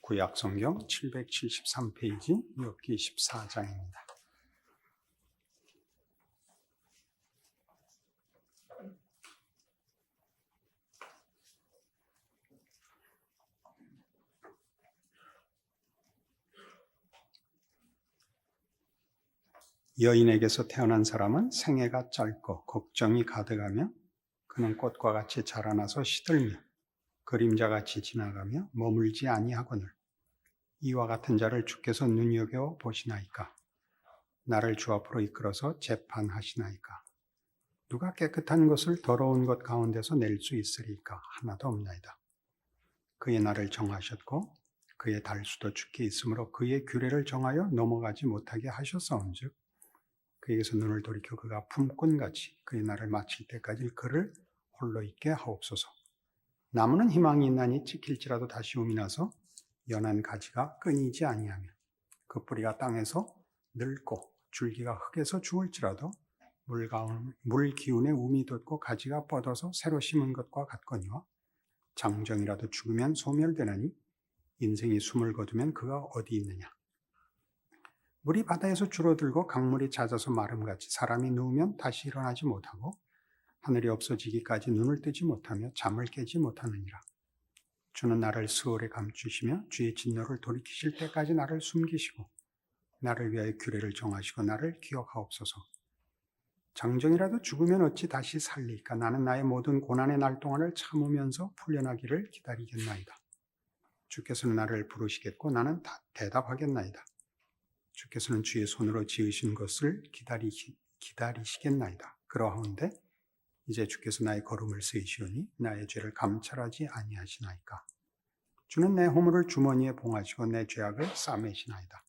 구약성경 773페이지 욥기 14장입니다. 여인에게서 태어난 사람은 생애가 짧고 걱정이 가득하며 그는 꽃과 같이 자라나서 시들며 그림자같이 지나가며 머물지 아니하거늘 이와 같은 자를 주께서 눈여겨 보시나이까? 나를 주 앞으로 이끌어서 재판하시나이까? 누가 깨끗한 것을 더러운 것 가운데서 낼 수 있으리까? 하나도 없나이다. 그의 날을 정하셨고 그의 달수도 주께 있으므로 그의 규례를 정하여 넘어가지 못하게 하셨사온즉 그에게서 눈을 돌이켜 그가 품꾼같이 그의 날을 마칠 때까지 그를 홀로 있게 하옵소서. 나무는 희망이 있나니 찍힐지라도 다시 움이 나서 연한 가지가 끊이지 아니하며 그 뿌리가 땅에서 늙고 줄기가 흙에서 죽을지라도 물 기운에 움이 돋고 가지가 뻗어서 새로 심은 것과 같거니와 장정이라도 죽으면 소멸되나니 인생이 숨을 거두면 그가 어디 있느냐. 물이 바다에서 줄어들고 강물이 잦아서 마름같이 사람이 누우면 다시 일어나지 못하고 하늘이 없어지기까지 눈을 뜨지 못하며 잠을 깨지 못하느니라. 주는 나를 스올에 감추시며 주의 진노를 돌이키실 때까지 나를 숨기시고 나를 위하여 규례를 정하시고 나를 기억하옵소서. 장정이라도 죽으면 어찌 다시 살리까? 나는 나의 모든 고난의 날 동안을 참으면서 풀려나기를 기다리겠나이다. 주께서는 나를 부르시겠고 나는 대답하겠나이다. 주께서는 주의 손으로 지으신 것을 기다리시겠나이다. 그러하온데 이제 주께서 나의 걸음을 세우시오니 나의 죄를 감찰하지 아니하시나이까? 주는 내 허물을 주머니에 봉하시고 내 죄악을 싸매시나이다.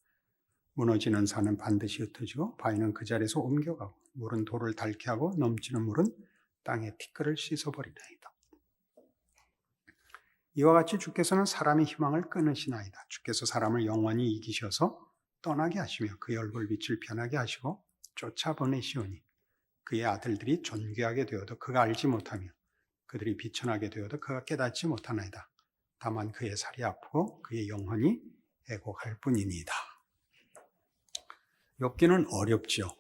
무너지는 산은 반드시 흩어지고 바위는 그 자리에서 옮겨가고 물은 돌을 닳게 하고 넘치는 물은 땅의 티끌을 씻어버리나이다. 이와 같이 주께서는 사람의 희망을 끊으시나이다. 주께서 사람을 영원히 이기셔서 떠나게 하시며 그의 얼굴빛을 변하게 하시고 쫓아보내시오니 그의 아들들이 존귀하게 되어도 그가 알지 못하며 그들이 비천하게 되어도 그가 깨닫지 못하나이다. 다만 그의 살이 아프고 그의 영혼이 애곡할 뿐이니이다. 욥기는 어렵죠.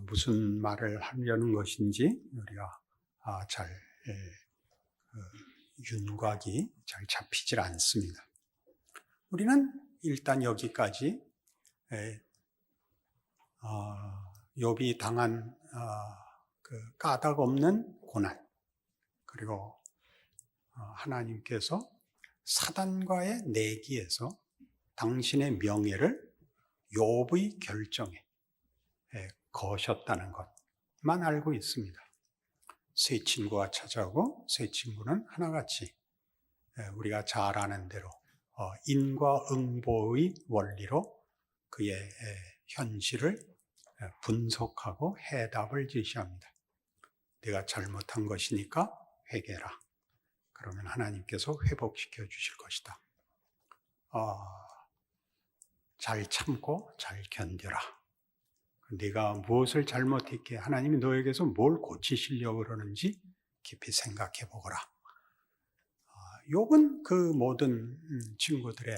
무슨 말을 하려는 것인지 우리가 잘 윤곽이 잘 잡히질 않습니다. 우리는 일단 여기까지 욥이 당한 그 까닭 없는 고난, 그리고 하나님께서 사단과의 내기에서 당신의 명예를 욥의 결정에 거셨다는 것만 알고 있습니다. 세 친구가 찾아오고 세 친구는 하나같이 우리가 잘 아는 대로 인과응보의 원리로 그의 현실을 분석하고 해답을 제시합니다. 내가 잘못한 것이니까 회개해라. 그러면 하나님께서 회복시켜 주실 것이다. 잘 참고 잘 견뎌라. 네가 무엇을 잘못했기에 하나님이 너에게서 뭘 고치시려고 그러는지 깊이 생각해 보거라. 욥은 그 모든 친구들의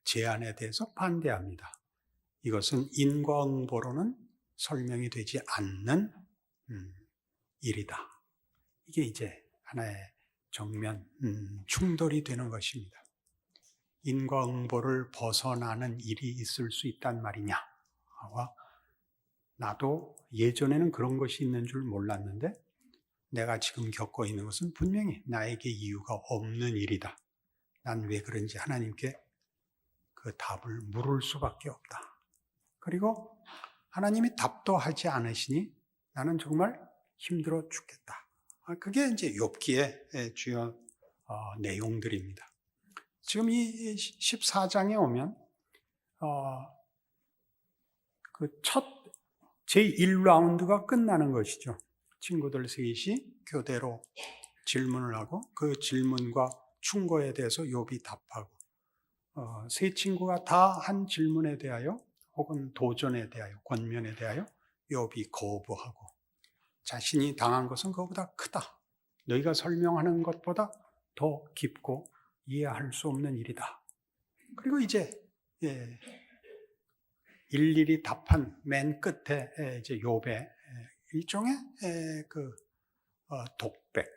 제안에 대해서 반대합니다. 이것은 인과응보로는 설명이 되지 않는 일이다. 이게 이제 하나의 정면 충돌이 되는 것입니다. 인과응보를 벗어나는 일이 있을 수 있단 말이냐? 나도 예전에는 그런 것이 있는 줄 몰랐는데 내가 지금 겪고 있는 것은 분명히 나에게 이유가 없는 일이다. 난 왜 그런지 하나님께 그 답을 물을 수밖에 없다. 그리고 하나님이 답도 하지 않으시니 나는 정말 힘들어 죽겠다. 그게 이제 욥기의 주요 내용들입니다. 지금 이 14장에 오면 그 첫 제1라운드가 끝나는 것이죠. 친구들 셋이 교대로 질문을 하고 그 질문과 충고에 대해서 욥이 답하고 세 친구가 다 한 질문에 대하여 혹은 도전에 대하여 권면에 대하여 욥이 거부하고 자신이 당한 것은 그보다 크다. 너희가 설명하는 것보다 더 깊고 이해할 수 없는 일이다. 그리고 이제 일일이 답한 맨 끝에 이제 욥의 일종의 독백,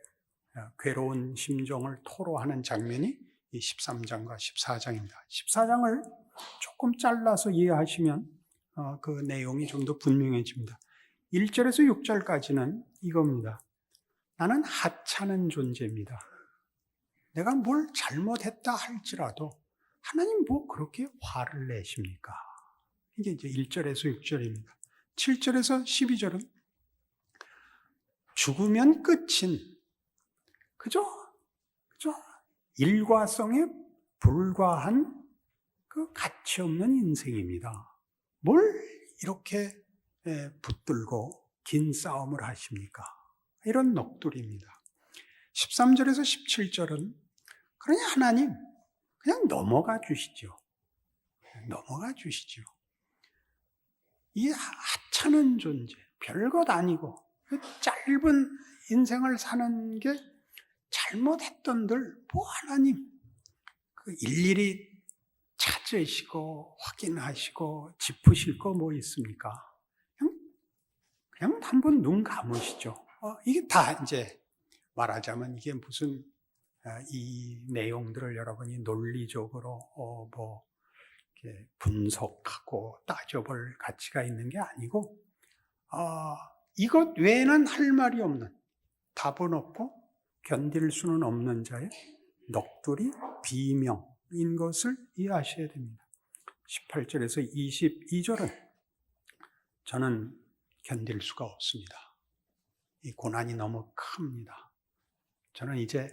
괴로운 심정을 토로하는 장면이 이 13장과 14장입니다. 14장을 조금 잘라서 이해하시면 그 내용이 좀 더 분명해집니다. 1절에서 6절까지는 이겁니다. 나는 하찮은 존재입니다. 내가 뭘 잘못했다 할지라도 하나님 뭐 그렇게 화를 내십니까? 이게 이제 1절에서 6절입니다. 7절에서 12절은 죽으면 끝인 그저 일과성에 불과한 그 가치 없는 인생입니다. 뭘 이렇게 붙들고 긴 싸움을 하십니까? 이런 넋두리입니다. 13절에서 17절은 그러니 하나님 그냥 넘어가 주시죠. 넘어가 주시죠. 이 하찮은 존재, 별것 아니고 짧은 인생을 사는 게 잘못했던들 뭐 하나님 그 일일이 찾으시고 확인하시고 짚으실 거 뭐 있습니까? 그냥 한번 눈 감으시죠. 이게 다 이제 말하자면 이게 무슨 이 내용들을 여러분이 논리적으로 뭐 이렇게 분석하고 따져볼 가치가 있는 게 아니고 이것 외에는 할 말이 없는, 답은 없고 견딜 수는 없는 자의 넋두리 비명인 것을 이해하셔야 됩니다. 18절에서 22절은 저는 견딜 수가 없습니다. 이 고난이 너무 큽니다. 저는 이제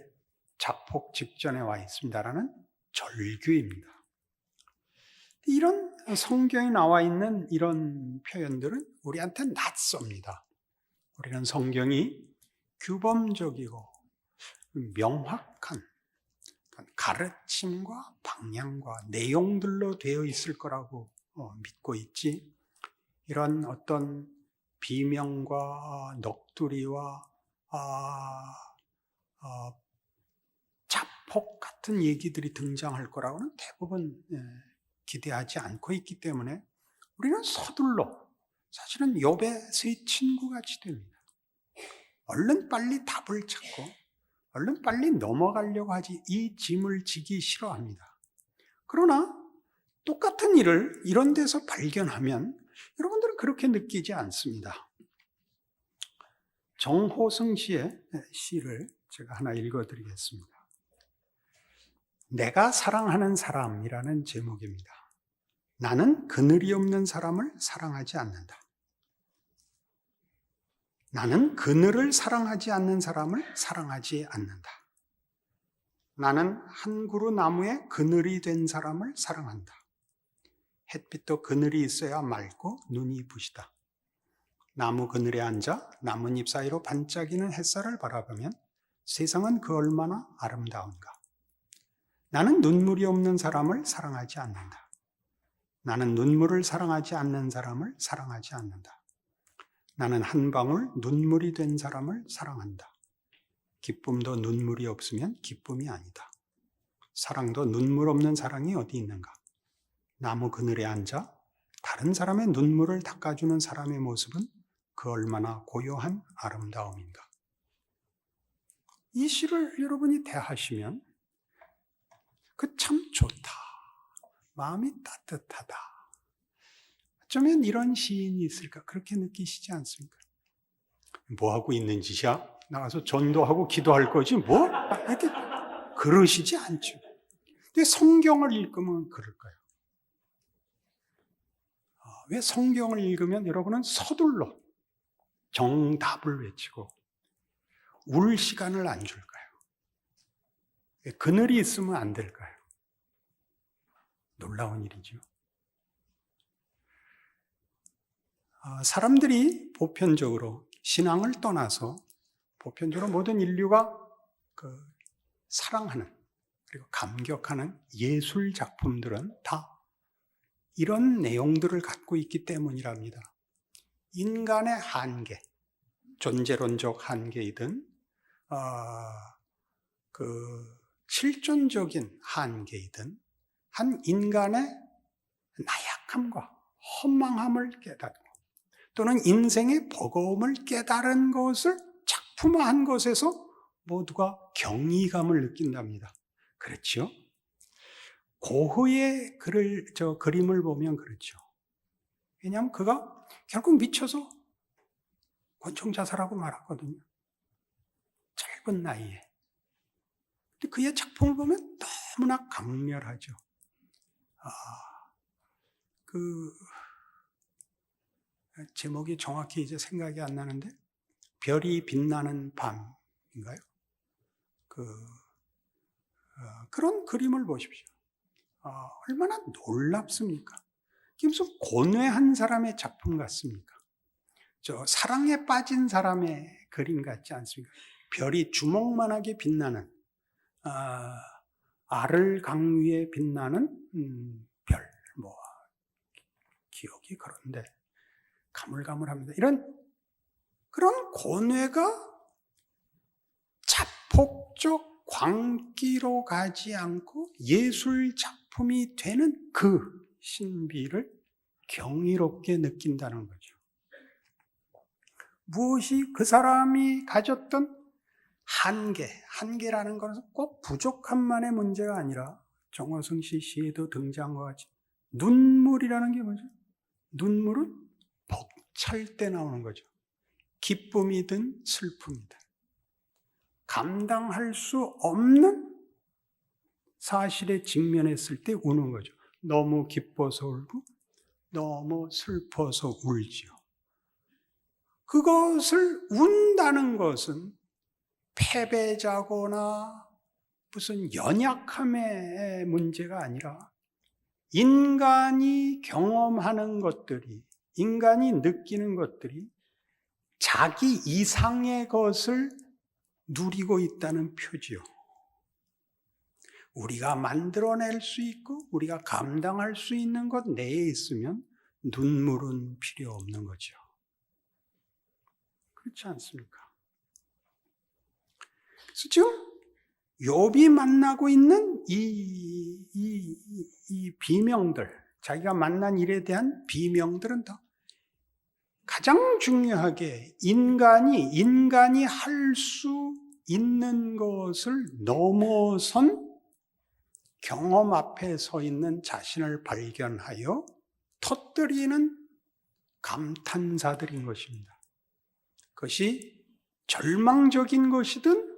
자폭 직전에 와 있습니다라는 절규입니다. 이런 성경에 나와 있는 이런 표현들은 우리한테 낯섭니다. 우리는 성경이 규범적이고 명확한 가르침과 방향과 내용들로 되어 있을 거라고 믿고 있지, 이런 어떤 비명과 넋두리와 자폭 같은 얘기들이 등장할 거라고는 대부분 기대하지 않고 있기 때문에 우리는 서둘러 사실은 욥의 세 친구같이 됩니다. 얼른 빨리 답을 찾고 얼른 빨리 넘어가려고 하지 이 짐을 지기 싫어합니다. 그러나 똑같은 일을 이런 데서 발견하면 여러분들은 그렇게 느끼지 않습니다. 정호승 씨의 시를 제가 하나 읽어드리겠습니다. 내가 사랑하는 사람이라는 제목입니다. 나는 그늘이 없는 사람을 사랑하지 않는다. 나는 그늘을 사랑하지 않는 사람을 사랑하지 않는다. 나는 한 그루 나무에 그늘이 된 사람을 사랑한다. 햇빛도 그늘이 있어야 맑고 눈이 부시다. 나무 그늘에 앉아 나뭇잎 사이로 반짝이는 햇살을 바라보면 세상은 그 얼마나 아름다운가. 나는 눈물이 없는 사람을 사랑하지 않는다. 나는 눈물을 사랑하지 않는 사람을 사랑하지 않는다. 나는 한 방울 눈물이 된 사람을 사랑한다. 기쁨도 눈물이 없으면 기쁨이 아니다. 사랑도 눈물 없는 사랑이 어디 있는가? 나무 그늘에 앉아 다른 사람의 눈물을 닦아주는 사람의 모습은 그 얼마나 고요한 아름다움인가. 이 시를 여러분이 대하시면 그 참 좋다, 마음이 따뜻하다, 어쩌면 이런 시인이 있을까 그렇게 느끼시지 않습니까? 뭐하고 있는 짓이야? 나가서 전도하고 기도할 거지 뭐? 이렇게 그러시지 않죠. 근데 성경을 읽으면 그럴까요? 왜 성경을 읽으면 여러분은 서둘러 정답을 외치고 울 시간을 안 줄까요? 그늘이 있으면 안 될까요? 놀라운 일이죠. 사람들이 보편적으로 신앙을 떠나서 보편적으로 모든 인류가 사랑하는 그리고 감격하는 예술 작품들은 다 이런 내용들을 갖고 있기 때문이랍니다. 인간의 한계, 존재론적 한계이든 실존적인 한계이든 한 인간의 나약함과 허망함을 깨닫고 또는 인생의 버거움을 깨달은 것을 작품화한 것에서 모두가 경이감을 느낀답니다. 그렇죠? 고흐의 그림을 보면 그렇죠. 왜냐하면 그가 결국 미쳐서 권총 자살하고 말았거든요. 짧은 나이에. 근데 그의 작품을 보면 너무나 강렬하죠. 제목이 정확히 이제 생각이 안 나는데, 별이 빛나는 밤인가요? 그런 그림을 보십시오. 얼마나 놀랍습니까? 이게 무슨 고뇌한 사람의 작품 같습니까? 사랑에 빠진 사람의 그림 같지 않습니까? 별이 주먹만하게 빛나는, 아를 강 위에 빛나는 별, 기억이 그런데 가물가물합니다. 그런 고뇌가 자폭적 광기로 가지 않고 예술 작품이 되는 그 신비를 경이롭게 느낀다는 거죠. 무엇이 그 사람이 가졌던 한계라는 것은 꼭 부족함만의 문제가 아니라 정화성 씨 시에도 등장한 것 같이 눈물이라는 게 뭐죠? 눈물은 벅찰 때 나오는 거죠. 기쁨이든 슬픔이든 감당할 수 없는 사실에 직면했을 때 우는 거죠. 너무 기뻐서 울고 너무 슬퍼서 울지요. 그것을 운다는 것은 패배자거나 무슨 연약함의 문제가 아니라 인간이 경험하는 것들이, 인간이 느끼는 것들이 자기 이상의 것을 누리고 있다는 표지요. 우리가 만들어낼 수 있고 우리가 감당할 수 있는 것 내에 있으면 눈물은 필요 없는 거죠. 그렇지 않습니까? 그래서 지금 욥이 만나고 있는 이 비명들, 자기가 만난 일에 대한 비명들은 다 가장 중요하게 인간이 할 수 있는 것을 넘어선 경험 앞에 서 있는 자신을 발견하여 터뜨리는 감탄사들인 것입니다. 그것이 절망적인 것이든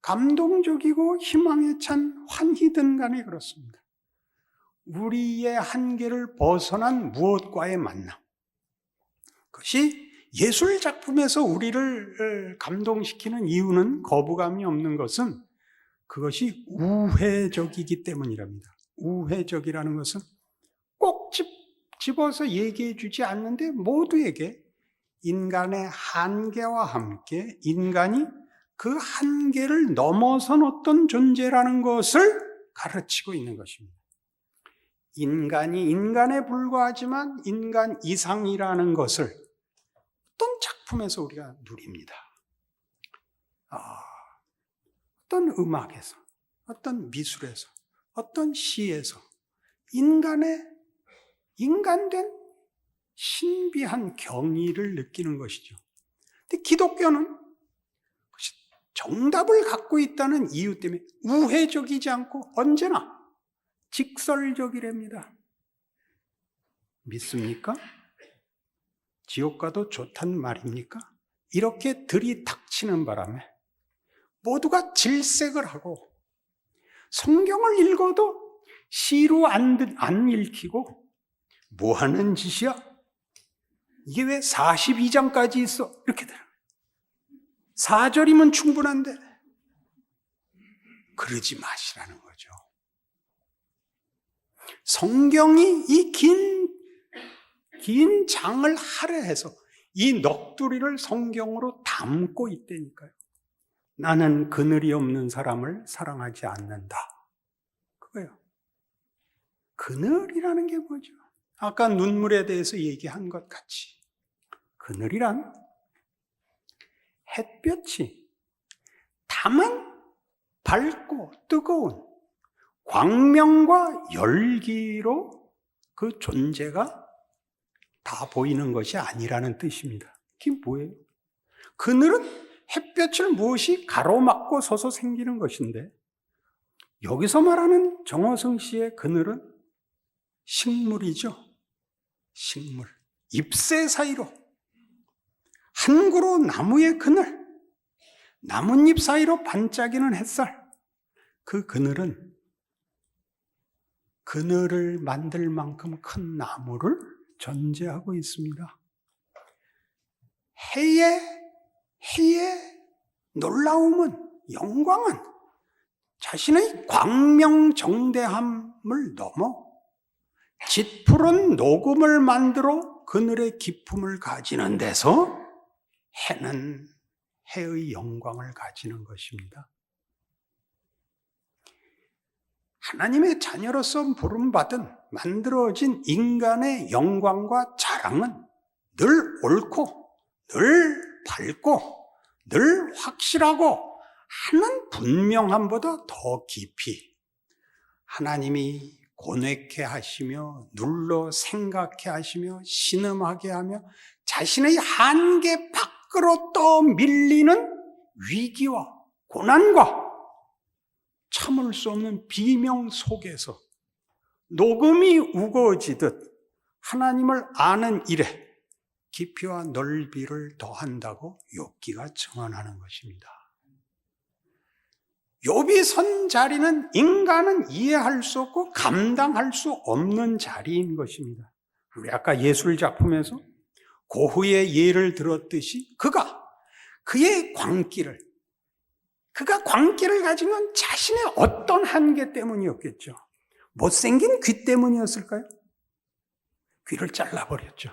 감동적이고 희망에 찬 환희든 간에 그렇습니다. 우리의 한계를 벗어난 무엇과의 만남. 그것이 예술 작품에서 우리를 감동시키는 이유는 거부감이 없는 것은 그것이 우회적이기 때문이랍니다. 우회적이라는 것은 꼭 집어서 얘기해 주지 않는데 모두에게 인간의 한계와 함께 인간이 그 한계를 넘어선 어떤 존재라는 것을 가르치고 있는 것입니다. 인간이 인간에 불과하지만 인간 이상이라는 것을 어떤 작품에서 우리가 누립니다. 어떤 음악에서, 어떤 미술에서, 어떤 시에서 인간된 신비한 경의를 느끼는 것이죠. 근데 기독교는 정답을 갖고 있다는 이유 때문에 우회적이지 않고 언제나 직설적이랍니다. 믿습니까? 지옥 가도 좋단 말입니까? 이렇게 들이닥치는 바람에 모두가 질색을 하고 성경을 읽어도 시로 안 읽히고 뭐 하는 짓이야? 이게 왜 42장까지 있어? 이렇게 돼요. 4절이면 충분한데 그러지 마시라는 거죠. 성경이 이 긴 장을 할애해서 이 넋두리를 성경으로 담고 있다니까요. 나는 그늘이 없는 사람을 사랑하지 않는다. 그거예요. 그늘이라는 게 뭐죠? 아까 눈물에 대해서 얘기한 것 같이 그늘이란 햇볕이 다만 밝고 뜨거운 광명과 열기로 그 존재가 다 보이는 것이 아니라는 뜻입니다. 그게 뭐예요? 그늘은 햇볕을 무엇이 가로막고 서서 생기는 것인데, 여기서 말하는 정호성 씨의 그늘은 식물이죠. 식물. 잎새 사이로 한 그루 나무의 그늘, 나뭇잎 사이로 반짝이는 햇살, 그 그늘은 그늘을 만들 만큼 큰 나무를 전제하고 있습니다. 해의 놀라움은, 영광은 자신의 광명정대함을 넘어 짙푸른 녹음을 만들어 그늘의 기품을 가지는 데서 해는 해의 영광을 가지는 것입니다. 하나님의 자녀로서 부름받은 만들어진 인간의 영광과 자랑은 늘 옳고 늘 밝고 늘 확실하고 하는 분명함보다 더 깊이 하나님이 고뇌케 하시며 눌러 생각해 하시며 신음하게 하며 자신의 한계 밖으로 떠밀리는 위기와 고난과 참을 수 없는 비명 속에서 녹음이 우거지듯 하나님을 아는 일에 깊이와 넓이를 더한다고 욥기가 증언하는 것입니다. 욥이 선 자리는 인간은 이해할 수 없고 감당할 수 없는 자리인 것입니다. 우리 아까 예술 작품에서 고흐의 예를 들었듯이 그의 광기를 가진 건 자신의 어떤 한계 때문이었겠죠. 못생긴 귀 때문이었을까요? 귀를 잘라버렸죠.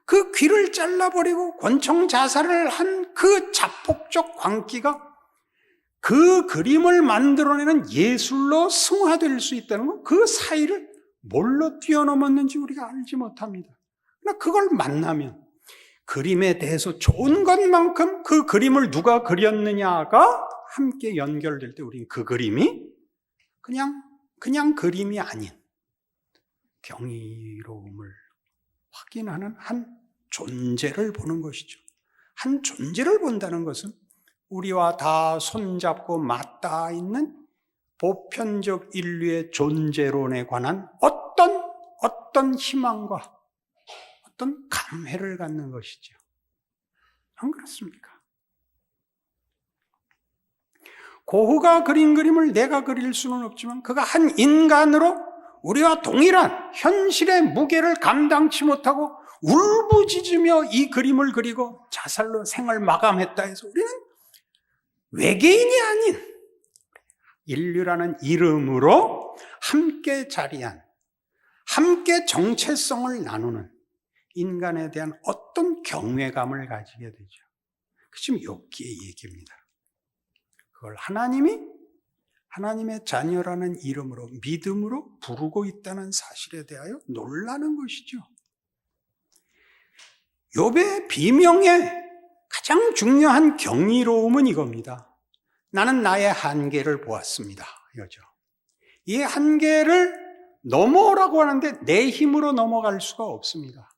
그 귀를 잘라버리고 권총 자살을 한 그 자폭적 광기가 그 그림을 만들어내는 예술로 승화될 수 있다는 건 그 사이를 뭘로 뛰어넘었는지 우리가 알지 못합니다. 그러나 그걸 만나면 그림에 대해서 좋은 것만큼 그 그림을 누가 그렸느냐가 함께 연결될 때 우리는 그 그림이 그냥 그림이 아닌 경이로움을 확인하는 한 존재를 보는 것이죠. 한 존재를 본다는 것은 우리와 다 손잡고 맞닿아 있는 보편적 인류의 존재론에 관한 어떤 희망과 어떤 감회를 갖는 것이죠. 안 그렇습니까? 고흐가 그린 그림을 내가 그릴 수는 없지만 그가 한 인간으로 우리와 동일한 현실의 무게를 감당치 못하고 울부짖으며 이 그림을 그리고 자살로 생을 마감했다 해서 우리는 외계인이 아닌 인류라는 이름으로 함께 자리한, 함께 정체성을 나누는 인간에 대한 어떤 경외감을 가지게 되죠. 그 지금 욥기의 얘기입니다. 그걸 하나님의 자녀라는 이름으로, 믿음으로 부르고 있다는 사실에 대하여 놀라는 것이죠. 욥의 비명의 가장 중요한 경이로움은 이겁니다. 나는 나의 한계를 보았습니다. 이거죠. 이 한계를 넘어오라고 하는데 내 힘으로 넘어갈 수가 없습니다.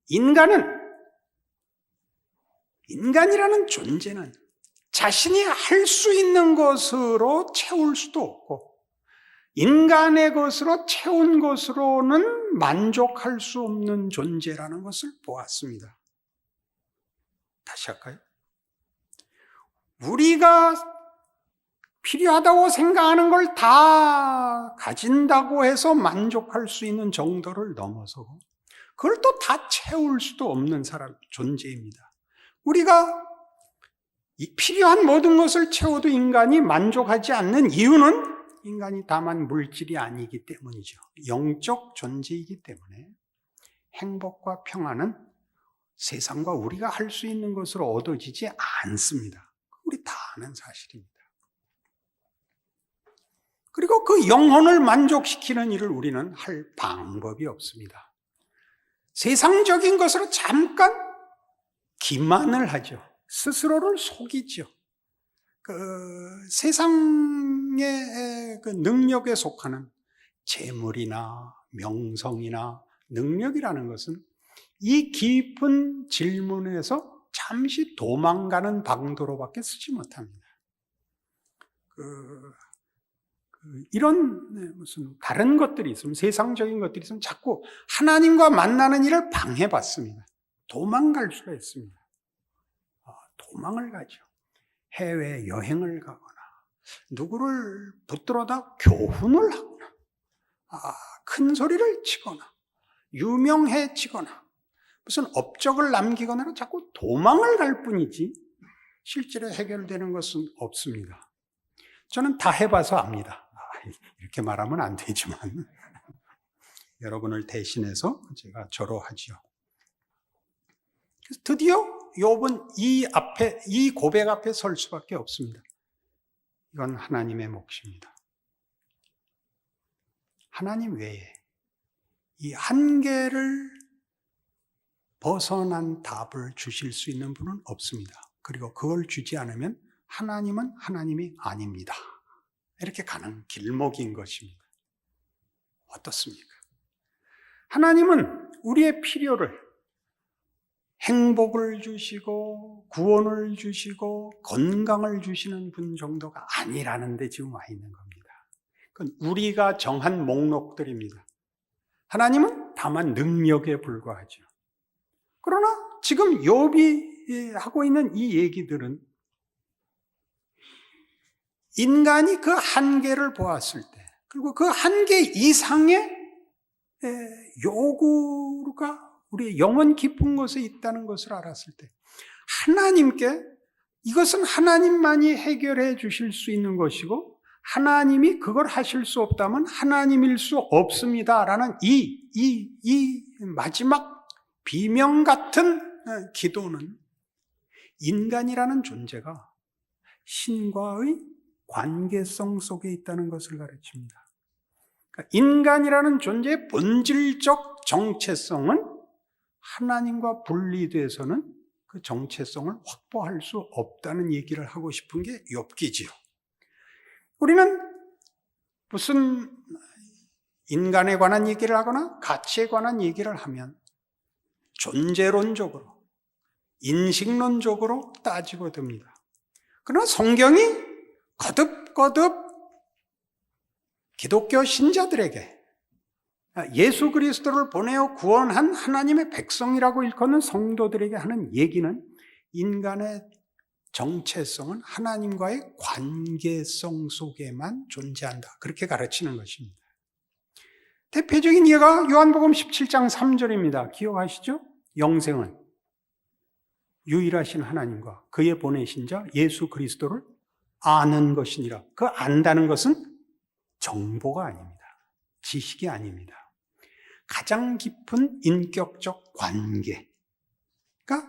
인간이라는 존재는 자신이 할 수 있는 것으로 채울 수도 없고 인간의 것으로 채운 것으로는 만족할 수 없는 존재라는 것을 보았습니다. 다시 할까요? 우리가 필요하다고 생각하는 걸 다 가진다고 해서 만족할 수 있는 정도를 넘어서고 그걸 또 다 채울 수도 없는 존재입니다. 우리가 필요한 모든 것을 채워도 인간이 만족하지 않는 이유는 인간이 다만 물질이 아니기 때문이죠. 영적 존재이기 때문에 행복과 평안은 세상과 우리가 할 수 있는 것으로 얻어지지 않습니다. 우리 다 아는 사실입니다. 그리고 그 영혼을 만족시키는 일을 우리는 할 방법이 없습니다. 세상적인 것으로 잠깐 기만을 하죠. 스스로를 속이죠. 세상의 그 능력에 속하는 재물이나 명성이나 능력이라는 것은 이 깊은 질문에서 잠시 도망가는 방도로밖에 쓰지 못합니다. 이런 무슨 다른 것들이 있으면, 세상적인 것들이 있으면 자꾸 하나님과 만나는 일을 방해받습니다. 도망갈 수가 있습니다. 도망을 가죠. 해외 여행을 가거나 누구를 붙들어다 교훈을 하거나 큰 소리를 치거나 유명해지거나 무슨 업적을 남기거나 자꾸 도망을 갈 뿐이지 실제로 해결되는 것은 없습니다. 저는 다 해봐서 압니다. 이렇게 말하면 안 되지만 여러분을 대신해서 제가 절호하지요. 그래서 드디어 욥은 이 고백 앞에 설 수밖에 없습니다. 이건 하나님의 몫입니다. 하나님 외에 이 한계를 벗어난 답을 주실 수 있는 분은 없습니다. 그리고 그걸 주지 않으면 하나님은 하나님이 아닙니다. 이렇게 가는 길목인 것입니다. 어떻습니까? 하나님은 우리의 필요를 행복을 주시고 구원을 주시고 건강을 주시는 분 정도가 아니라는 데 지금 와 있는 겁니다. 그건 우리가 정한 목록들입니다. 하나님은 다만 능력에 불과하죠. 그러나 지금 욥이 하고 있는 이 얘기들은 인간이 그 한계를 보았을 때, 그리고 그 한계 이상의 요구가 우리의 영혼 깊은 곳에 있다는 것을 알았을 때, 하나님께 이것은 하나님만이 해결해 주실 수 있는 것이고 하나님이 그걸 하실 수 없다면 하나님일 수 없습니다라는 이 마지막 비명 같은 기도는 인간이라는 존재가 신과의 관계성 속에 있다는 것을 가르칩니다. 그러니까 인간이라는 존재의 본질적 정체성은 하나님과 분리돼서는 그 정체성을 확보할 수 없다는 얘기를 하고 싶은 게 욥기지요. 우리는 무슨 인간에 관한 얘기를 하거나 가치에 관한 얘기를 하면 존재론적으로, 인식론적으로 따지고 듭니다. 그러나 성경이 거듭거듭 기독교 신자들에게 예수 그리스도를 보내어 구원한 하나님의 백성이라고 일컫는 성도들에게 하는 얘기는 인간의 정체성은 하나님과의 관계성 속에만 존재한다. 그렇게 가르치는 것입니다. 대표적인 예가 요한복음 17장 3절입니다. 기억하시죠? 영생은 유일하신 하나님과 그의 보내신 자 예수 그리스도를 아는 것이니라. 그 안다는 것은 정보가 아닙니다. 지식이 아닙니다. 가장 깊은 인격적 관계가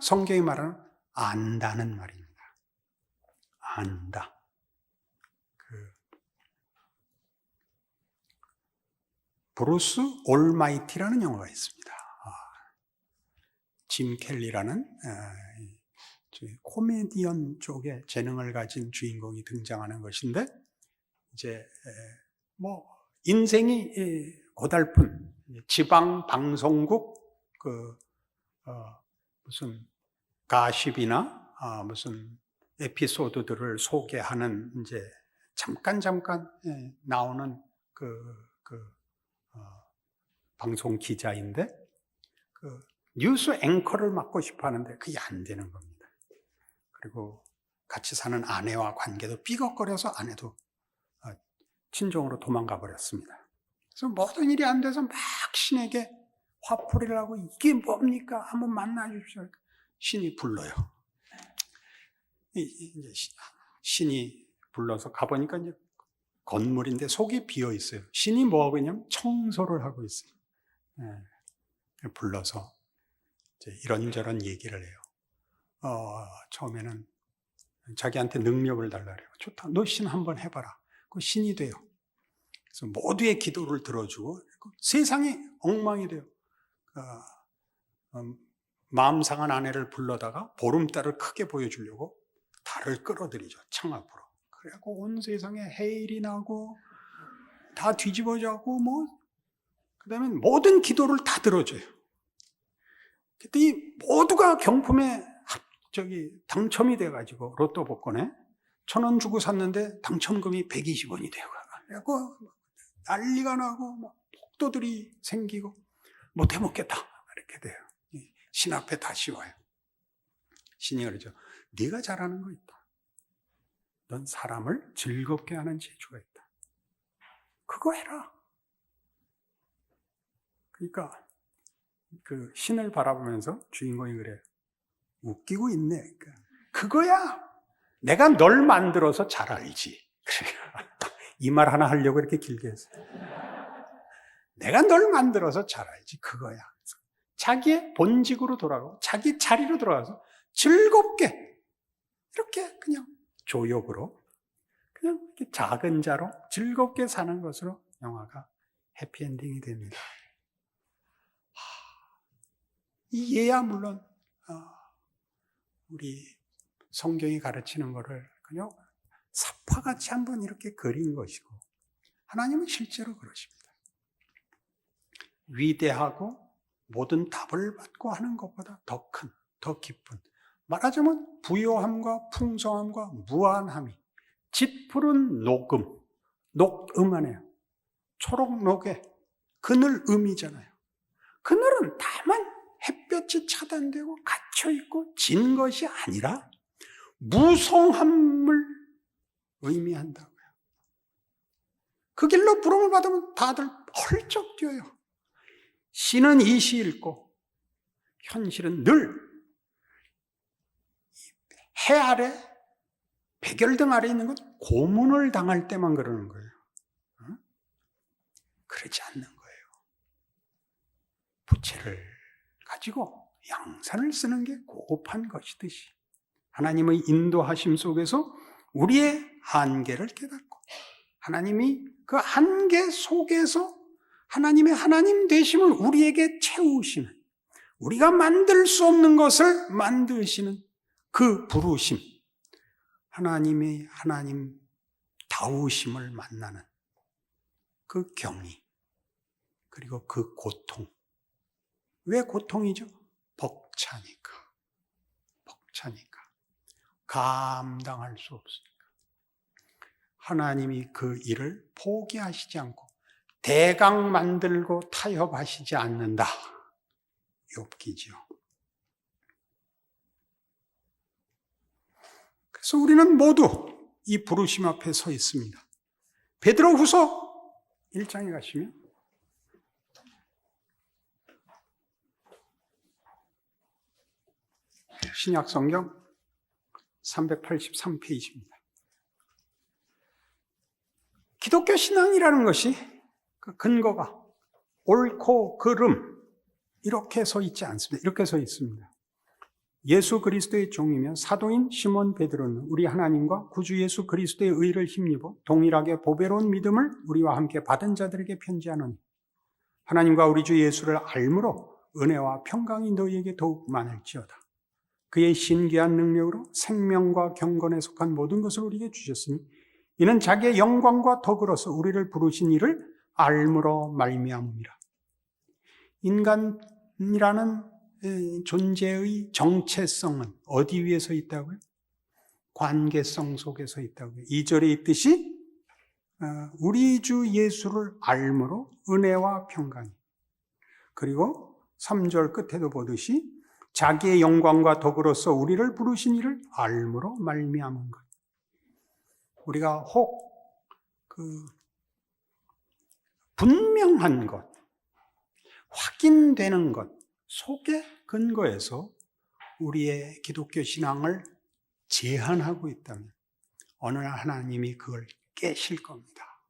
성경이 말하는 안다는 말입니다. 안다. 브루스 올마이티라는 영화가 있습니다. 짐 켈리라는 코미디언 쪽에 재능을 가진 주인공이 등장하는 것인데, 이제 인생이 고달픈 지방 방송국 무슨 가십이나 무슨 에피소드들을 소개하는 이제 잠깐 나오는 방송 기자인데 뉴스 앵커를 맡고 싶어 하는데 그게 안 되는 겁니다. 그리고 같이 사는 아내와 관계도 삐걱거려서 아내도 친정으로 도망가 버렸습니다. 그래서 모든 일이 안 돼서 막 신에게 화풀이를 하고 이게 뭡니까? 한번 만나 주십시오. 신이 불러요. 이제 신이 불러서 가보니까 이제 건물인데 속이 비어 있어요. 신이 뭐 하고 있냐면 청소를 하고 있어요. 불러서 이제 이런저런 얘기를 해요. 처음에는 자기한테 능력을 달라 그래요. 좋다. 너 신 한번 해봐라. 그 신이 돼요. 그래서 모두의 기도를 들어주고 세상이 엉망이 돼요. 마음 상한 아내를 불러다가 보름달을 크게 보여주려고 달을 끌어들이죠. 창 앞으로. 그래갖고 온 세상에 해일이 나고 다 뒤집어져고 그다음에 모든 기도를 다 들어줘요. 그랬더니 모두가 경품에 당첨이 돼가지고 로또 복권에 1,000원 주고 샀는데 당첨금이 120원이 돼요. 그래갖고 난리가 나고 폭도들이 생기고 못 해먹겠다 이렇게 돼요. 신 앞에 다시 와요. 신이 그러죠. 네가 잘하는 거 있다. 넌 사람을 즐겁게 하는 재주가 있다. 그거 해라. 그러니까 그 신을 바라보면서 주인공이 그래요. 웃기고 있네. 그러니까 그거야. 내가 널 만들어서 잘 알지. 이 말 하나 하려고 이렇게 길게 했어요. 내가 널 만들어서 잘 알지. 그거야. 자기의 본직으로 돌아가고 자기 자리로 돌아가서 즐겁게 이렇게 그냥 조욕으로 그냥 이렇게 작은 자로 즐겁게 사는 것으로 영화가 해피엔딩이 됩니다. 이 예야 물론 우리 성경이 가르치는 것을 그냥 삽화같이 한번 이렇게 그린 것이고 하나님은 실제로 그러십니다. 위대하고 모든 답을 받고 하는 것보다 더 큰, 더 깊은, 말하자면 부요함과 풍성함과 무한함이 짙푸른 녹음하네요. 초록녹에 그늘음이잖아요. 그늘은 다만 햇볕이 차단되고 갇혀있고 진 것이 아니라 무성함을 의미한다고요. 그 길로 부름을 받으면 다들 헐쩍 뛰어요. 신은 이 시 읽고 현실은 늘 해 아래, 백열등 아래 있는 것 고문을 당할 때만 그러는 거예요. 그러지 않는 거예요. 부채를 가지고 양산을 쓰는 게 고급한 것이듯이 하나님의 인도하심 속에서 우리의 한계를 깨닫고 하나님이 그 한계 속에서 하나님의 하나님 되심을 우리에게 채우시는, 우리가 만들 수 없는 것을 만드시는 그 부르심, 하나님의 하나님 다우심을 만나는 그 경이, 그리고 그 고통. 왜 고통이죠? 벅차니까. 감당할 수 없으니까. 하나님이 그 일을 포기하시지 않고 대강 만들고 타협하시지 않는다. 욥기죠. 그래서 우리는 모두 이 부르심 앞에 서 있습니다. 베드로후서 1장에 가시면 신약 성경 383페이지입니다. 기독교 신앙이라는 것이 그 근거가 옳고 그름 이렇게 서 있지 않습니다. 이렇게 서 있습니다. 예수 그리스도의 종이며 사도인 시몬 베드로는 우리 하나님과 구주 예수 그리스도의 의를 힘입어 동일하게 보배로운 믿음을 우리와 함께 받은 자들에게 편지하노니 하나님과 우리 주 예수를 알므로 은혜와 평강이 너희에게 더욱 많을지어다. 그의 신기한 능력으로 생명과 경건에 속한 모든 것을 우리에게 주셨으니 이는 자기의 영광과 덕으로서 우리를 부르신 이를 알므로 말미암음이라. 인간이라는 존재의 정체성은 어디 위에 서 있다고요? 관계성 속에 서 있다고요. 2절에 있듯이 우리 주 예수를 알므로 은혜와 평강이, 그리고 3절 끝에도 보듯이 자기의 영광과 덕으로서 우리를 부르신 이를 알므로 말미암은 것. 우리가 혹 분명한 것, 확인되는 것 속에 근거해서 우리의 기독교 신앙을 제한하고 있다면 어느 날 하나님이 그걸 깨실 겁니다.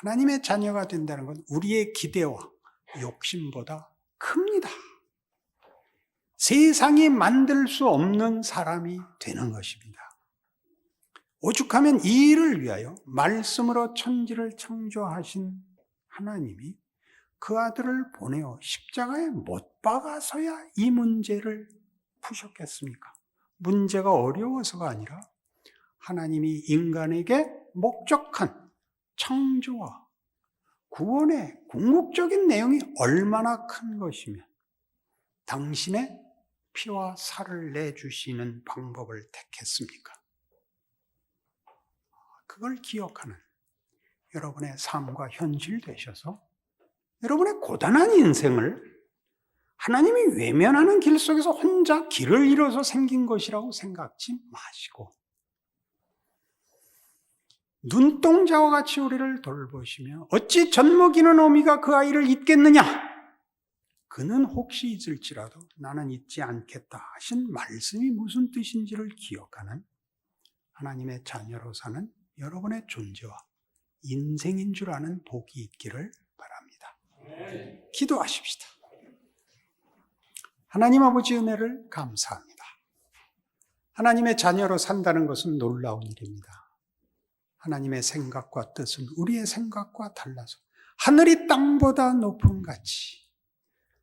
하나님의 자녀가 된다는 건 우리의 기대와 욕심보다 큽니다. 세상이 만들 수 없는 사람이 되는 것입니다. 오죽하면 이 일을 위하여 말씀으로 천지를 창조하신 하나님이 그 아들을 보내어 십자가에 못 박아서야 이 문제를 푸셨겠습니까? 문제가 어려워서가 아니라 하나님이 인간에게 목적한 창조와 구원의 궁극적인 내용이 얼마나 큰 것이며 당신의 피와 살을 내주시는 방법을 택했습니까? 그걸 기억하는 여러분의 삶과 현실 되셔서 여러분의 고단한 인생을 하나님이 외면하는 길 속에서 혼자 길을 잃어서 생긴 것이라고 생각지 마시고 눈동자와 같이 우리를 돌보시며 어찌 젖먹이는 어미가 그 아이를 잊겠느냐? 그는 혹시 잊을지라도 나는 잊지 않겠다 하신 말씀이 무슨 뜻인지를 기억하는 하나님의 자녀로 사는 여러분의 존재와 인생인 줄 아는 복이 있기를 바랍니다. 기도하십시다. 하나님 아버지 은혜를 감사합니다. 하나님의 자녀로 산다는 것은 놀라운 일입니다. 하나님의 생각과 뜻은 우리의 생각과 달라서 하늘이 땅보다 높음 같이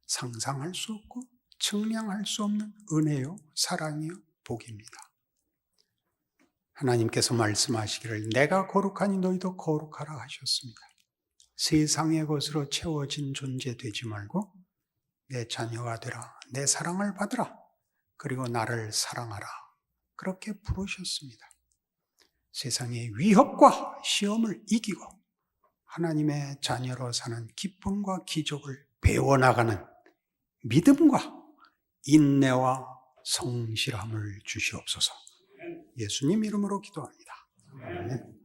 상상할 수 없고 측량할 수 없는 은혜요, 사랑이요, 복입니다. 하나님께서 말씀하시기를 내가 거룩하니 너희도 거룩하라 하셨습니다. 세상의 것으로 채워진 존재 되지 말고 내 자녀가 되라, 내 사랑을 받으라, 그리고 나를 사랑하라. 그렇게 부르셨습니다. 세상의 위협과 시험을 이기고 하나님의 자녀로 사는 기쁨과 기적을 배워나가는 믿음과 인내와 성실함을 주시옵소서. 예수님 이름으로 기도합니다. 아멘.